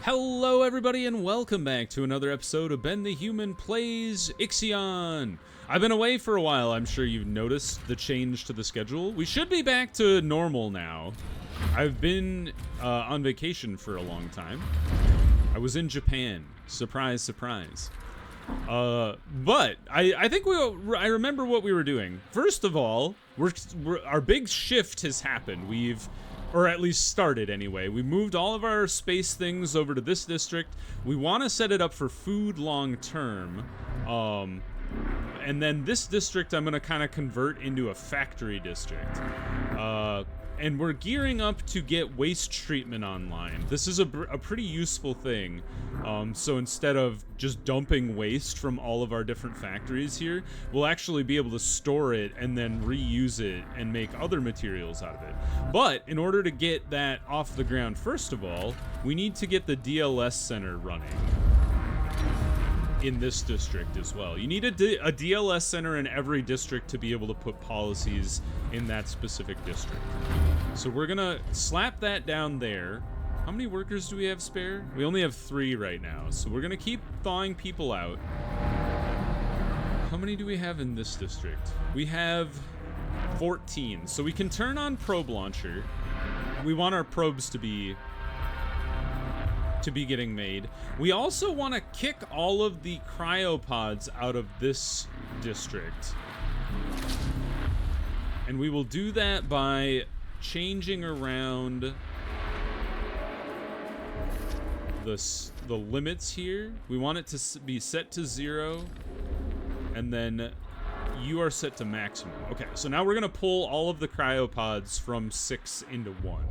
Hello everybody and welcome back to another episode of Ben the Human Plays IXION. I've been away for a while. I'm sure you've noticed the change to the schedule. We should be back to normal now. I've been on vacation for a long time. I was in Japan. Surprise, surprise. But I think I remember what we were doing. First of all, our big shift has happened. Or at least started anyway. We moved all of our space things over to this district. We want to set it up for food long term. And then this district I'm going to kind of convert into a factory district. And we're gearing up to get waste treatment online. This is a pretty useful thing. So instead of just dumping waste from all of our different factories here, we'll actually be able to store it and then reuse it and make other materials out of it. But in order to get that off the ground, first of all, we need to get the DLS center running in this district as well. You need a DLS center in every district to be able to put policies in that specific district. So we're gonna slap that down there. How many workers do we have spare? We only have 3 right now, so we're gonna keep thawing people out. How many do we have in this district? We have 14, so we can turn on probe launcher. We want our probes to be getting made. We also want to kick all of the cryopods out of this district. And we will do that by changing around the limits here. We want it to be set to 0, and then you are set to maximum. Okay, so now we're gonna pull all of the cryopods from 6 into 1.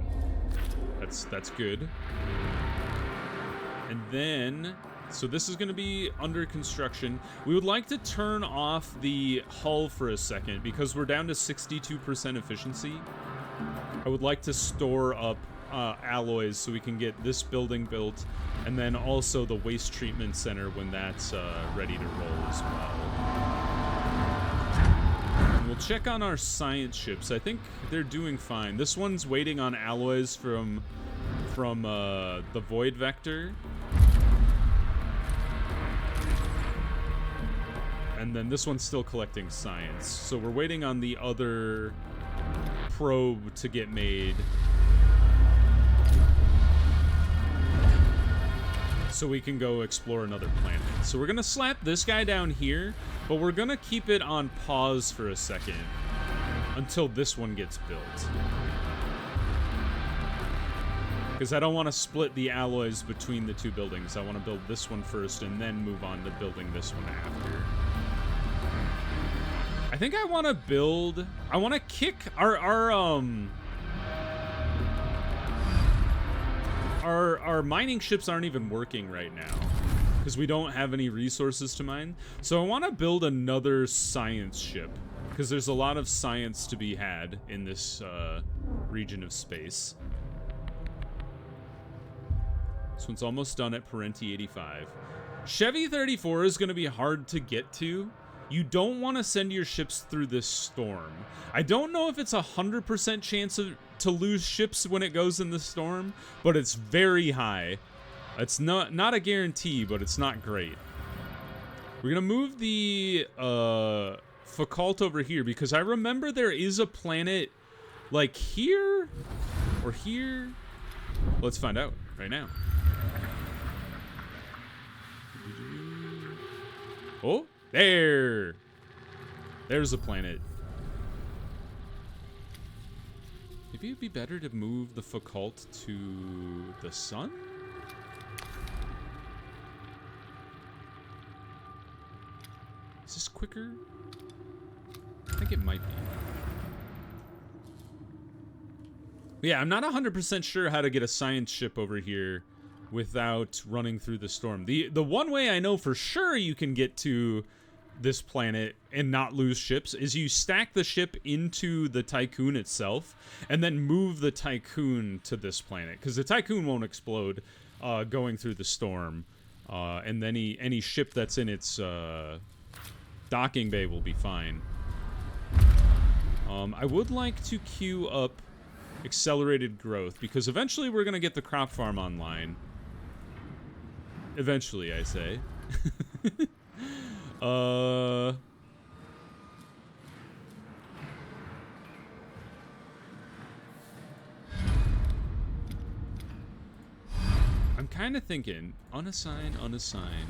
That's good. And then, so this is going to be under construction. We would like to turn off the hull for a second because we're down to 62% efficiency. I would like to store up alloys so we can get this building built, and then also the waste treatment center when that's ready to roll as well. And we'll check on our science ships. I think they're doing fine. This one's waiting on alloys from the void vector. And then this one's still collecting science. So we're waiting on the other probe to get made, so we can go explore another planet. So we're gonna slap this guy down here, but we're gonna keep it on pause for a second until this one gets built. Because I don't want to split the alloys between the 2 buildings. I want to build this one first and then move on to building this one after. I think I want to build... I want to kick our mining ships aren't even working right now because we don't have any resources to mine. So I want to build another science ship because there's a lot of science to be had in this region of space. This one's almost done at Parenti 85. Chevy 34 is going to be hard to get to. You don't want to send your ships through this storm. I don't know if it's 100% chance to lose ships when it goes in the storm, but it's very high. It's not a guarantee, but it's not great. We're going to move the Foucault over here because I remember there is a planet like here or here. Let's find out right now. Oh, there's a planet. Maybe it'd be better to move the Foucault to the sun? Is this quicker? I think it might be. Yeah, I'm not 100% sure how to get a science ship over here without running through the storm. The one way I know for sure you can get to this planet and not lose ships is you stack the ship into the Tiqqun itself and then move the Tiqqun to this planet, because the Tiqqun won't explode going through the storm, and any ship that's in its docking bay will be fine. I would like to queue up accelerated growth because eventually we're going to get the crop farm online. Eventually, I say. I'm kind of thinking unassign, unassign.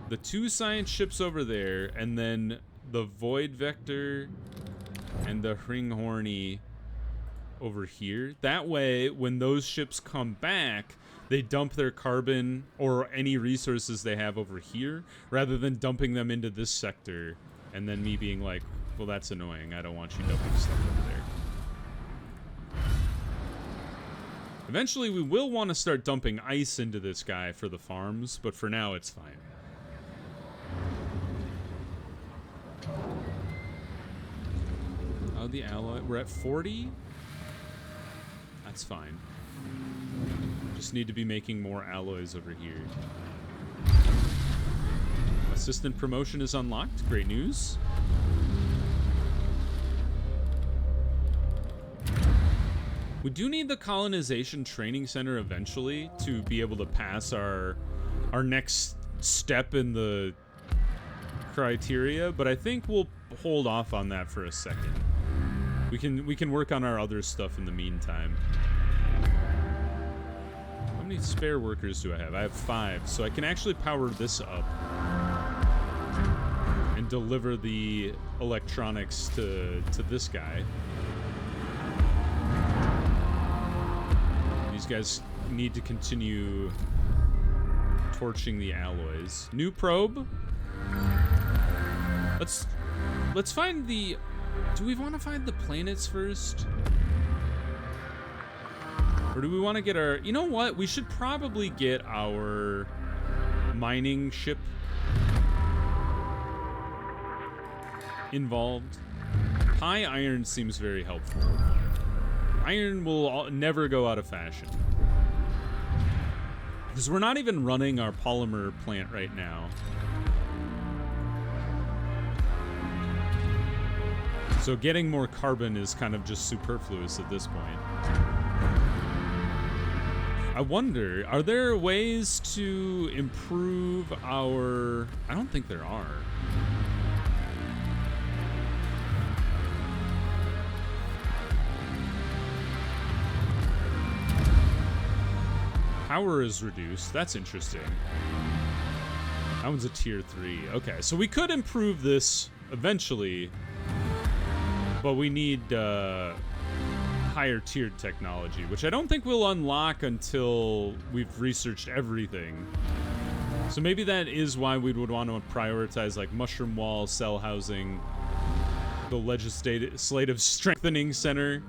The 2 science ships over there, and then the Void Vector and the Hringhorny over here. That way, when those ships come back, they dump their carbon or any resources they have over here, rather than dumping them into this sector, and then me being like, well, that's annoying. I don't want you dumping stuff over there. Eventually, we will want to start dumping ice into this guy for the farms, but for now, it's fine. Oh, the alloy. We're at 40? That's fine. Just need to be making more alloys over here. Assistant promotion is unlocked. Great news. We do need the Colonization Training Center eventually to be able to pass our next step in the criteria, but I think we'll hold off on that for a second. We can work on our other stuff in the meantime. How many spare workers do I have? I have 5, so I can actually power this up and deliver the electronics to this guy. These guys need to continue torching the alloys. New probe. Let's find the... Do we want to find the planets first? Or do we want to get our... You know what? We should probably get our mining ship involved. High iron seems very helpful. Iron will never go out of fashion. Because we're not even running our polymer plant right now. So getting more carbon is kind of just superfluous at this point. I wonder, are there ways to improve our... I don't think there are. Power is reduced. That's interesting. That one's a tier 3. Okay, so we could improve this eventually, but we need higher tiered technology, which I don't think we'll unlock until we've researched everything. So maybe that is why we would want to prioritize like mushroom wall, cell housing, the legislative strengthening center,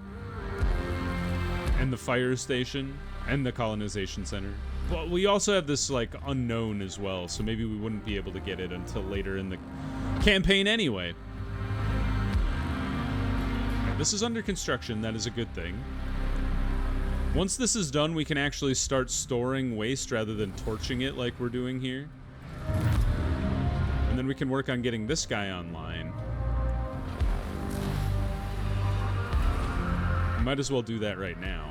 and the fire station. And the colonization center. But we also have this, like, unknown as well, so maybe we wouldn't be able to get it until later in the campaign anyway. Okay, this is under construction. That is a good thing. Once this is done, we can actually start storing waste rather than torching it like we're doing here. And then we can work on getting this guy online. Might as well do that right now.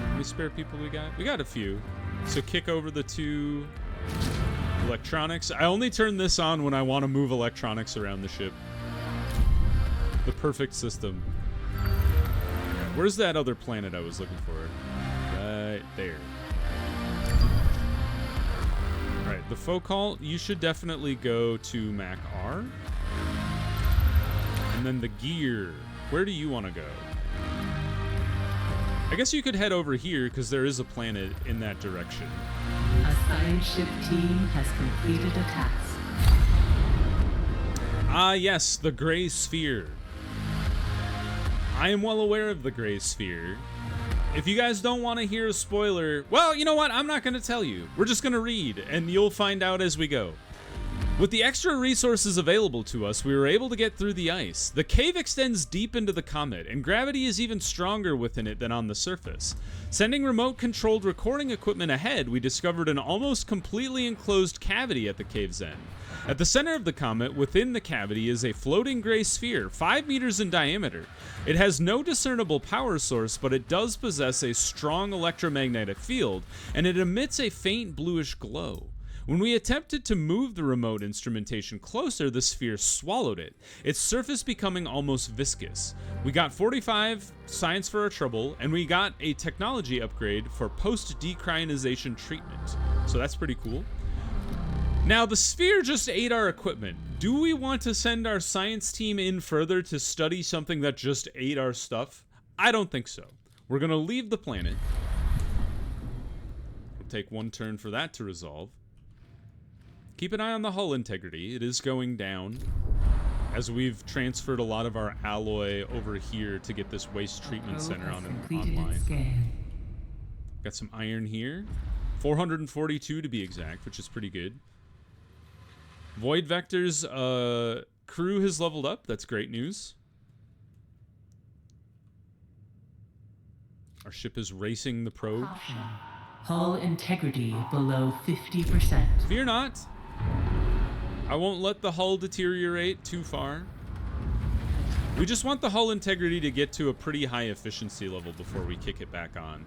How many spare people we got? We got a few. So kick over the 2 electronics. I only turn this on when I want to move electronics around the ship. The perfect system. Okay, where's that other planet I was looking for? Right there. Alright, the Focal, you should definitely go to Mac R. And then the gear. Where do you want to go? I guess you could head over here, because there is a planet in that direction. A science ship team has completed a task. Ah, yes, the Gray Sphere. I am well aware of the Gray Sphere. If you guys don't want to hear a spoiler, well, you know what? I'm not going to tell you. We're just going to read, and you'll find out as we go. With the extra resources available to us, we were able to get through the ice. The cave extends deep into the comet, and gravity is even stronger within it than on the surface. Sending remote-controlled recording equipment ahead, we discovered an almost completely enclosed cavity at the cave's end. At the center of the comet, within the cavity, is a floating gray sphere, 5 meters in diameter. It has no discernible power source, but it does possess a strong electromagnetic field, and it emits a faint bluish glow. When we attempted to move the remote instrumentation closer, the sphere swallowed it, its surface becoming almost viscous. We got 45 science for our trouble, and we got a technology upgrade for post-decryonization treatment. So that's pretty cool. Now, the sphere just ate our equipment. Do we want to send our science team in further to study something that just ate our stuff? I don't think so. We're going to leave the planet. We'll take one turn for that to resolve. Keep an eye on the hull integrity. It is going down as we've transferred a lot of our alloy over here to get this waste treatment center online. Got some iron here. 442 to be exact, which is pretty good. Void Vector's crew has leveled up. That's great news. Our ship is racing the probe. Hull integrity below 50%. Fear not. I won't let the hull deteriorate too far. We just want the hull integrity to get to a pretty high efficiency level before we kick it back on.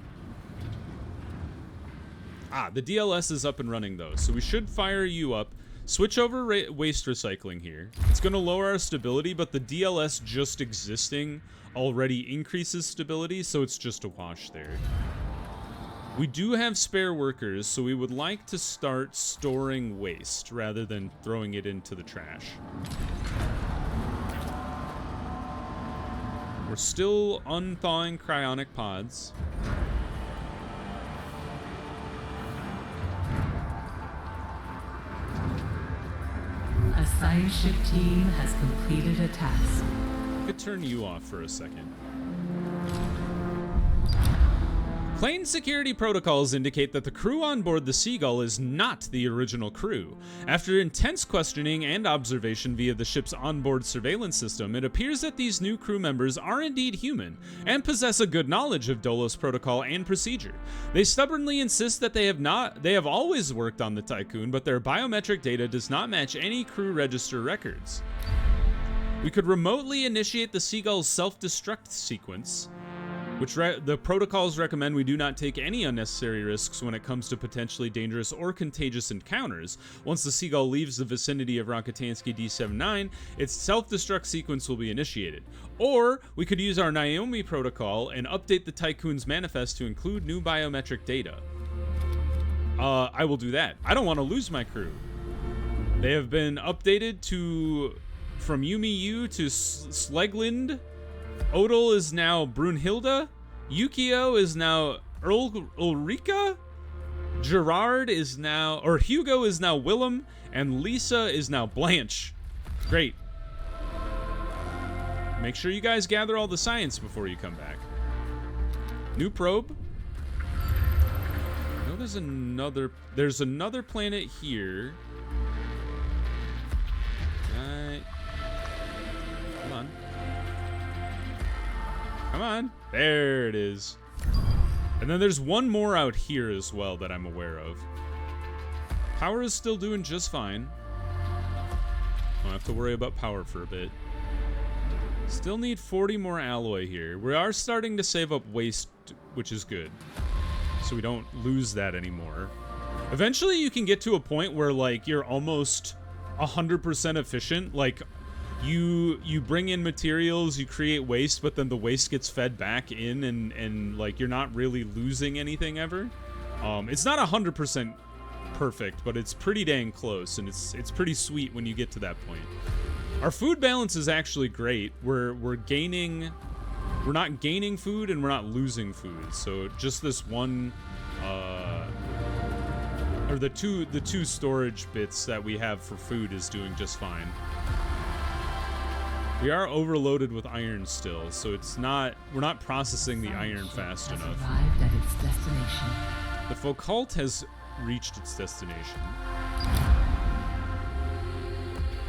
The DLS is up and running though, so we should fire you up. Switch over waste recycling here. It's going to lower our stability, but the DLS just existing already increases stability, so it's just a wash there. We do have spare workers, so we would like to start storing waste rather than throwing it into the trash. We're still unthawing cryonic pods. A science ship team has completed a task. I could turn you off for a second. Plane security protocols indicate that the crew on board the Seagull is not the original crew. After intense questioning and observation via the ship's onboard surveillance system, it appears that these new crew members are indeed human and possess a good knowledge of DOLOS protocol and procedure. They stubbornly insist that they have always worked on the Tiqqun, but their biometric data does not match any crew register records. We could remotely initiate the Seagull's self-destruct sequence, which the protocols recommend we do not take any unnecessary risks when it comes to potentially dangerous or contagious encounters. Once the Seagull leaves the vicinity of Rakutansky D79, its self-destruct sequence will be initiated. Or we could use our Naomi protocol and update the Tiqqun's manifest to include new biometric data. I will do that. I don't want to lose my crew. They have been updated from Yumi Yu to Sleglind. Odal is now Brunhilde, Yukio is now Ulrika, Gerard is now, or Hugo is now Willem, and Lisa is now Blanche. Great. Make sure you guys gather all the science before you come back. New probe. I know there's another planet here. Right. Hold on. Come on. There it is. And then there's one more out here as well that I'm aware of. Power is still doing just fine. Don't have to worry about power for a bit. Still need 40 more alloy here. We are starting to save up waste, which is good, so we don't lose that anymore. Eventually you can get to a point where like you're almost 100% efficient. Like you bring in materials, you create waste, but then the waste gets fed back in, and like you're not really losing anything ever. It's not 100% perfect, but it's pretty dang close, and it's pretty sweet when you get to that point. Our food balance is actually great. We're not gaining food and we're not losing food. So just this one, or the two storage bits that we have for food is doing just fine. We are overloaded with iron still, so we're not processing the iron fast enough. Arrived at its destination. The Foucault has reached its destination.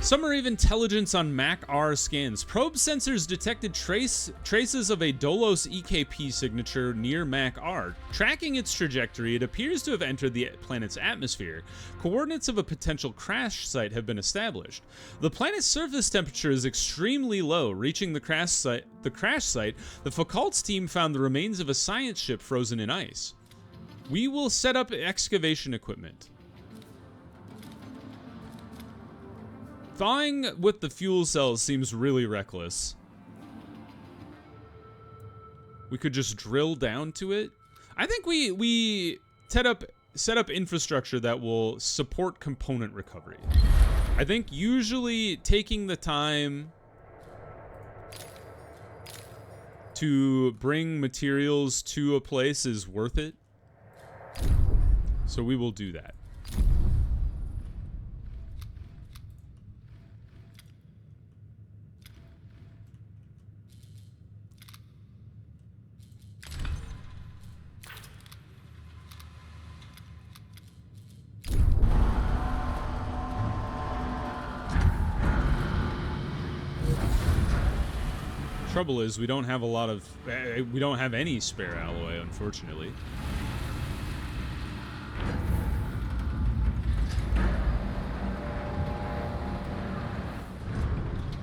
Summary of intelligence on MAC-R scans. Probe sensors detected traces of a DOLOS EKP signature near MAC-R. Tracking its trajectory, it appears to have entered the planet's atmosphere. Coordinates of a potential crash site have been established. The planet's surface temperature is extremely low. Reaching the crash site, the Foucault's team found the remains of a science ship frozen in ice. We will set up excavation equipment. Thawing with the fuel cells seems really reckless. We could just drill down to it. I think we set up infrastructure that will support component recovery. I think usually taking the time to bring materials to a place is worth it. So we will do that. Trouble is we don't have any spare alloy, unfortunately.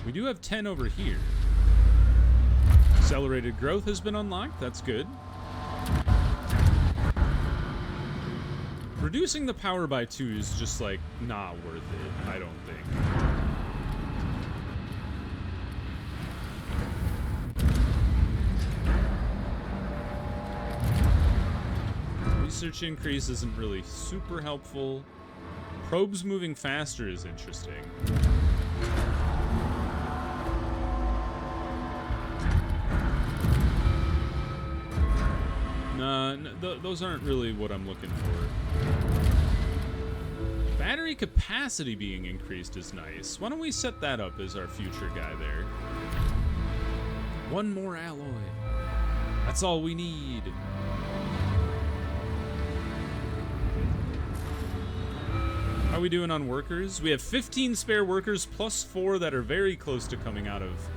We do have 10 over here. Accelerated growth has been unlocked. That's good. Reducing the power by 2 is just like not worth it, I don't think. Research increase isn't really super helpful. Probes moving faster is interesting. Those aren't really what I'm looking for. Battery capacity being increased is nice. Why don't we set that up as our future guy there? One more alloy. That's all we need. How are we doing on workers? We have 15 spare workers plus 4 that are very close to coming out of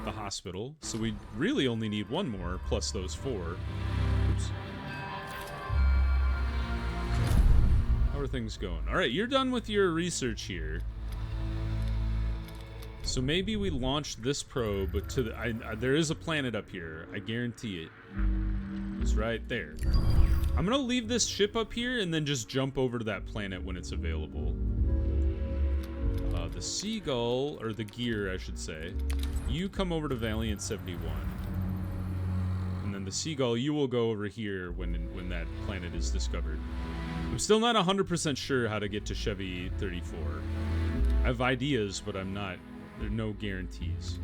the hospital. So we really only need 1 more plus those 4. Oops. How are things going? All right, you're done with your research here. So maybe we launch this probe to the... there is a planet up here. I guarantee it. It's right there. I'm gonna leave this ship up here and then just jump over to that planet when it's available. The Seagull, or the Gear, I should say. You come over to Valiant 71. And then the Seagull, you will go over here when that planet is discovered. I'm still not 100% sure how to get to Chevy 34. I have ideas, but I'm not... There are no guarantees.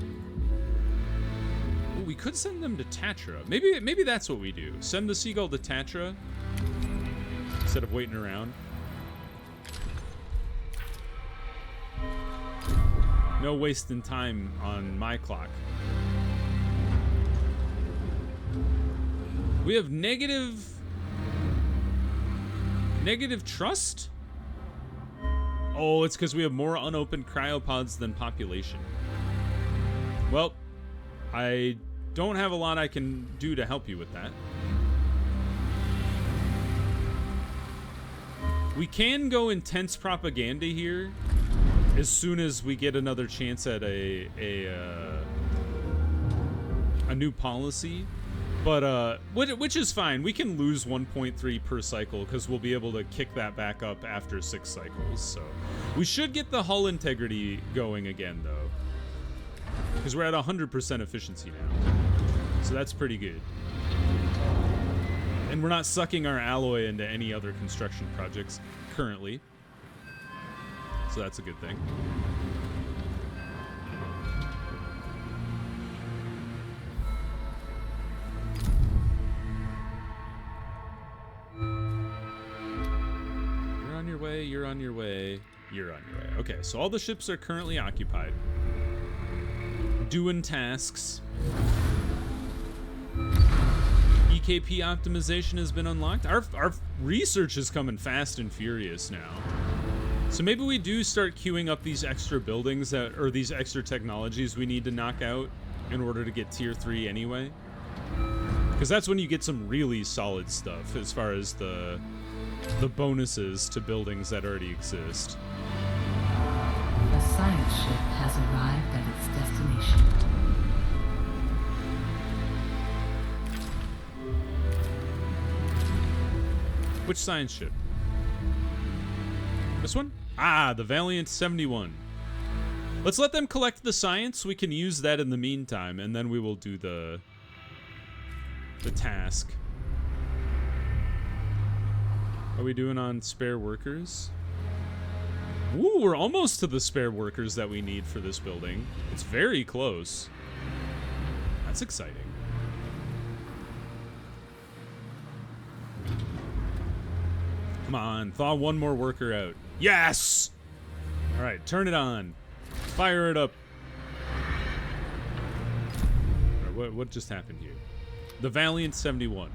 Ooh, we could send them to Tatra. Maybe that's what we do. Send the Seagull to Tatra instead of waiting around. No wasting time on my clock. We have negative trust? Oh, it's because we have more unopened cryopods than population. Well, I don't have a lot I can do to help you with that. We can go intense propaganda here as soon as we get another chance at a new policy. But, which is fine. We can lose 1.3 per cycle because we'll be able to kick that back up after 6 cycles. So we should get the hull integrity going again, though. Because we're at 100% efficiency now. So that's pretty good. And we're not sucking our alloy into any other construction projects currently. So that's a good thing. You're on your way, you're on your way, you're on your way. Okay, so all the ships are currently occupied. Doing tasks. EKP optimization has been unlocked. Our research is coming fast and furious now. So maybe we do start queuing up these extra buildings that, or these extra technologies we need to knock out in order to get tier 3 anyway. Because that's when you get some really solid stuff as far as the bonuses to buildings that already exist. The science ship has arrived at its destination. Which science ship? This one? Ah, the Valiant 71. Let's let them collect the science. We can use that in the meantime, and then we will do the task. Are we doing on spare workers? Ooh, we're almost to the spare workers that we need for this building. It's very close. That's exciting. Come on, thaw one more worker out. Yes! All right, turn it on. Fire it up. All right, what just happened here? The Valiant 71.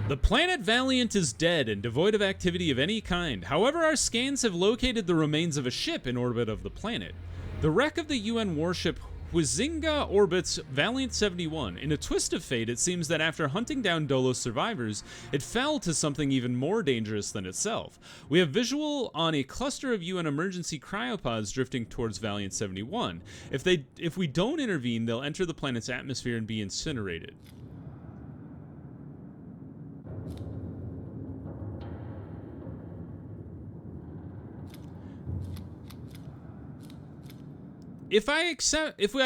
The planet Valiant is dead and devoid of activity of any kind. However, our scans have located the remains of a ship in orbit of the planet. The wreck of the UN warship Huizinga orbits Valiant 71. In a twist of fate, it seems that after hunting down DOLOS survivors, it fell to something even more dangerous than itself. We have visual on a cluster of UN emergency cryopods drifting towards Valiant 71. If we don't intervene, they'll enter the planet's atmosphere and be incinerated. If I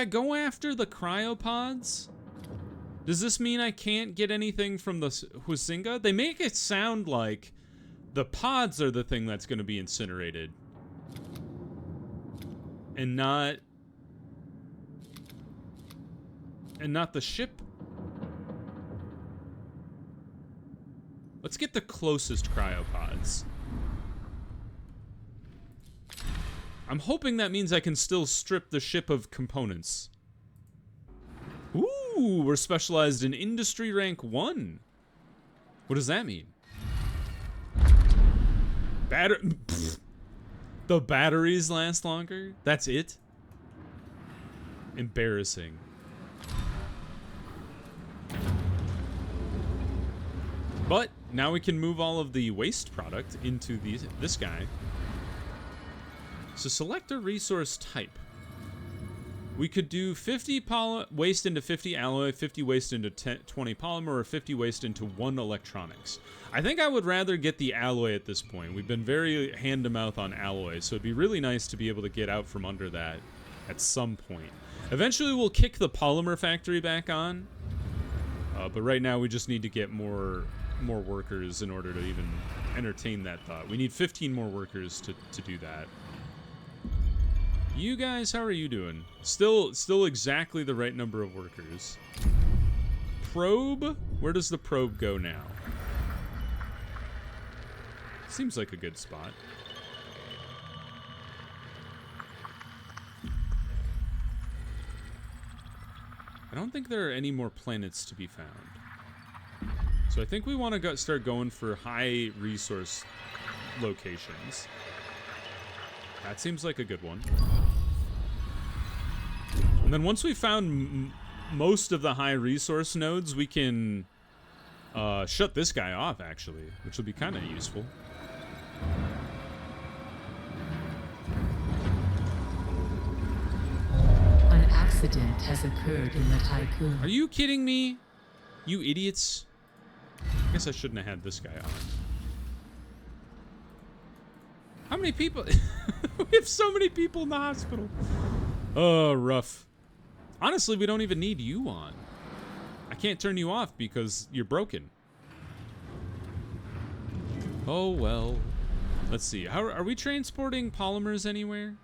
go after the cryopods, does this mean I can't get anything from the Huizinga? They make it sound like the pods are the thing that's going to be incinerated. And not the ship. Let's get the closest cryopods. I'm hoping that means I can still strip the ship of components. Ooh, we're specialized in industry rank 1. What does that mean? The batteries last longer? That's it? Embarrassing. But now we can move all of the waste product into this guy. So select a resource type. We could do 50 waste into 50 alloy, 50 waste into 20 polymer, or 50 waste into 1 electronics. I think I would rather get the alloy at this point. We've been very hand-to-mouth on alloy, so it'd be really nice to be able to get out from under that at some point. Eventually we'll kick the polymer factory back on, but right now we just need to get more workers in order to even entertain that thought. We need 15 more workers to do that. You guys, how are you doing? Still exactly the right number of workers. Probe? Where does the probe go now? Seems like a good spot. I don't think there are any more planets to be found. So I think we want to start going for high resource locations. That seems like a good one. And then once we found most of the high resource nodes, we can shut this guy off, actually, which will be kind of useful. An accident has occurred in the Tiqqun. Are you kidding me? You idiots. I guess I shouldn't have had this guy on. How many people? We have so many people in the hospital. Oh, rough. Honestly, we don't even need you on. I can't turn you off because you're broken. Oh, well. Let's see. How are we transporting polymers anywhere?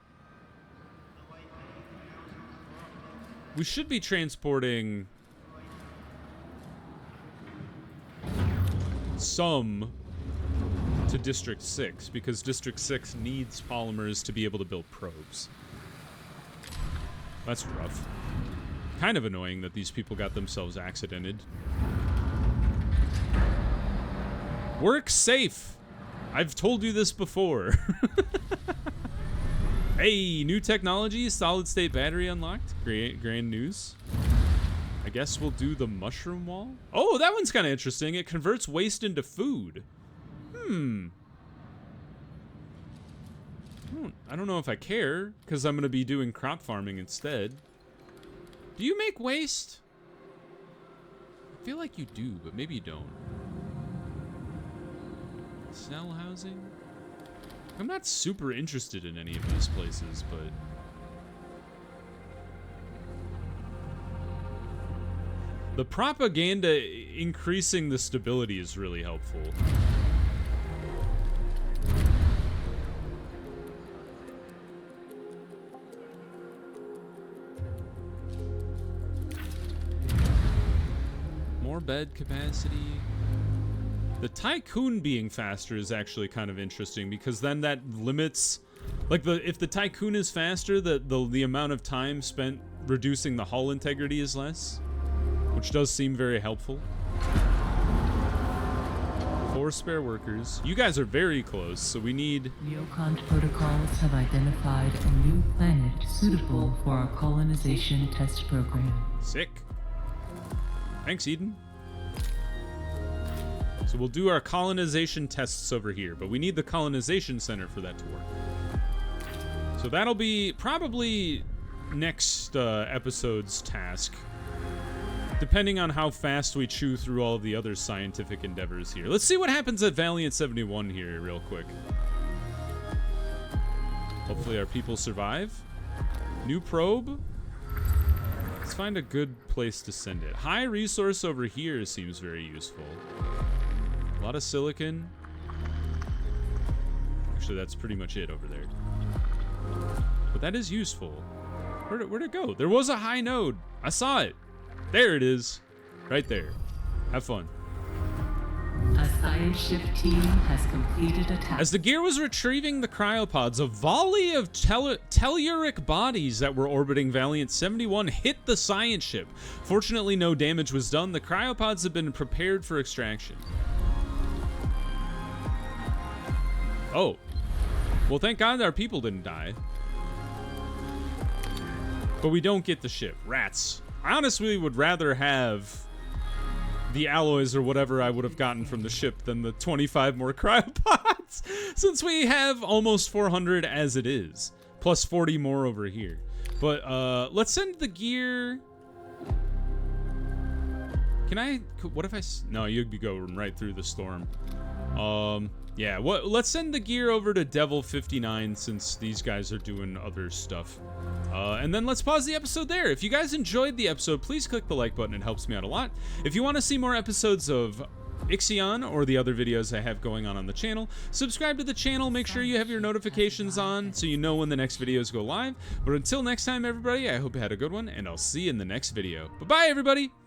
We should be transporting some to District 6 because District 6 needs polymers to be able to build probes. That's rough. Kind of annoying that these people got themselves accidented. Work safe. I've told you this before. Hey, new technology, solid state battery unlocked. Great, grand news. I guess we'll do the mushroom wall. Oh, that one's kind of interesting. It converts waste into food. I don't know if I care, because I'm going to be doing crop farming instead. Do you make waste? I feel like you do, but maybe you don't. Cell housing? I'm not super interested in any of these places, but... the propaganda increasing the stability is really helpful. More bed capacity. The Tiqqun being faster is actually kind of interesting because then that limits, like if the Tiqqun is faster, the amount of time spent reducing the hull integrity is less, which does seem very helpful. 4 spare workers. You guys are very close, so we need... Neocont protocols have identified a new planet suitable for our colonization test program. Sick. Thanks, Eden. So we'll do our colonization tests over here, but we need the colonization center for that to work. So that'll be probably next episode's task, depending on how fast we chew through all of the other scientific endeavors here. Let's see what happens at Valiant 71 here real quick. Hopefully our people survive. New probe. Let's find a good place to send it. High resource over here seems very useful. A lot of silicon. Actually, that's pretty much it over there. But that is useful. Where'd it go? There was a high node. I saw it. There it is. Right there. Have fun. A science ship team has completed a task. As the gear was retrieving the cryopods, a volley of telluric bodies that were orbiting Valiant 71 hit the science ship. Fortunately, no damage was done. The cryopods have been prepared for extraction. Oh. Well, thank God our people didn't die. But we don't get the ship. Rats. I honestly would rather have the alloys or whatever I would have gotten from the ship than the 25 more cryopods, since we have almost 400 as it is, plus 40 more over here. But let's send the gear. Can I? What if I? No, you'd be going right through the storm. Yeah. Let's send the gear over to Devil 59 since these guys are doing other stuff. And then let's pause the episode there. If you guys enjoyed the episode, please click the like button. It helps me out a lot. If you want to see more episodes of IXION or the other videos I have going on the channel, subscribe to the channel. Make sure you have your notifications on so you know when the next videos go live. But until next time, everybody, I hope you had a good one, and I'll see you in the next video. Bye-bye, everybody!